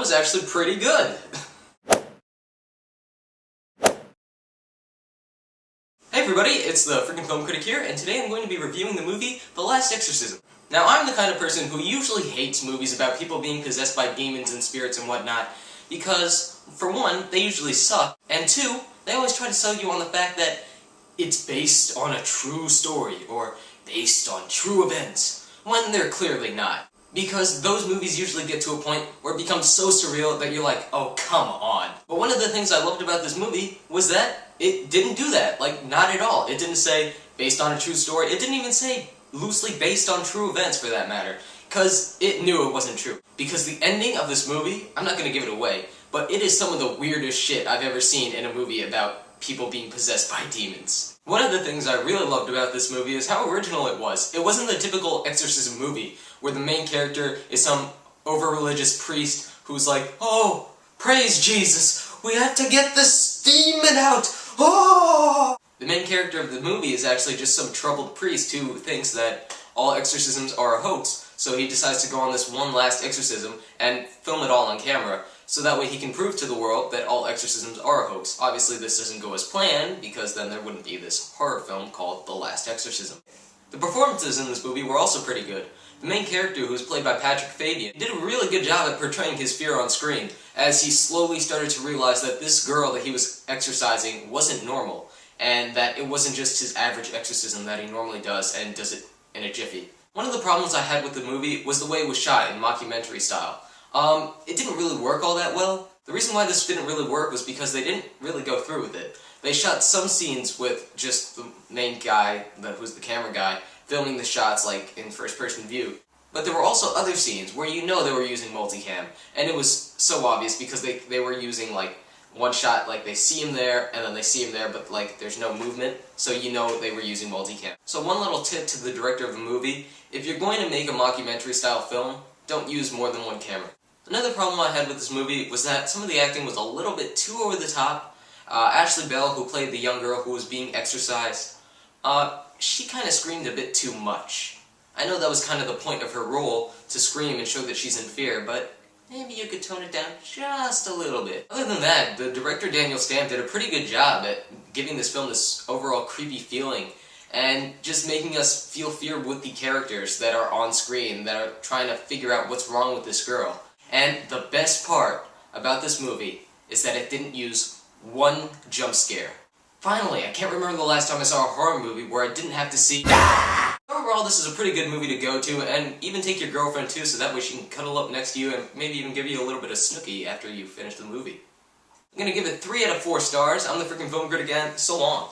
was actually pretty good. Hey everybody, it's the freaking film critic here, and today I'm going to be reviewing the movie The Last Exorcism. Now, I'm the kind of person who usually hates movies about people being possessed by demons and spirits and whatnot, because, for one, they usually suck, and two, they always try to sell you on the fact that it's based on a true story, or based on true events, when they're clearly not. Because those movies usually get to a point where it becomes so surreal that you're like, oh, come on. But one of the things I loved about this movie was that it didn't do that. Like, not at all. It didn't say, based on a true story. It didn't even say, loosely based on true events, for that matter. Because it knew it wasn't true. Because the ending of this movie, I'm not going to give it away, but it is some of the weirdest shit I've ever seen in a movie about people being possessed by demons. One of the things I really loved about this movie is how original it was. It wasn't the typical exorcism movie, where the main character is some over-religious priest who's like, oh, praise Jesus, we have to get this demon out, oh! The main character of the movie is actually just some troubled priest who thinks that all exorcisms are a hoax, so he decides to go on this one last exorcism and film it all on camera, so that way he can prove to the world that all exorcisms are a hoax. Obviously this doesn't go as planned, because then there wouldn't be this horror film called The Last Exorcism. The performances in this movie were also pretty good. The main character, who was played by Fabian, did a really good job at portraying his fear on screen, as he slowly started to realize that this girl that he was exorcising wasn't normal, and that it wasn't just his average exorcism that he normally does, and does it in a jiffy. One of the problems I had with the movie was the way it was shot in mockumentary style. It didn't really work all that well. The reason why this didn't really work was because they didn't really go through with it. They shot some scenes with just the main guy, who's the camera guy, filming the shots like in first-person view. But there were also other scenes where you know they were using multicam, and it was so obvious because they were using like one shot, like they see him there, and then they see him there, but like there's no movement, so you know they were using multicam. So one little tip to the director of the movie: if you're going to make a mockumentary style film, don't use more than one camera. Another problem I had with this movie was that some of the acting was a little bit too over the top. Ashley Bell, who played the young girl who was being exorcised, she kind of screamed a bit too much. I know that was kind of the point of her role, to scream and show that she's in fear, but maybe you could tone it down just a little bit. Other than that, the director Daniel Stamm did a pretty good job at giving this film this overall creepy feeling, and just making us feel fear with the characters that are on screen, that are trying to figure out what's wrong with this girl. And the best part about this movie is that it didn't use one jump scare. Finally, I can't remember the last time I saw a horror movie where I didn't have to see Overall, this is a pretty good movie to go to, and even take your girlfriend too, so that way she can cuddle up next to you and maybe even give you a little bit of snooky after you finish the movie. I'm gonna give it 3 out of 4 stars. I'm the freaking film critic again. So long.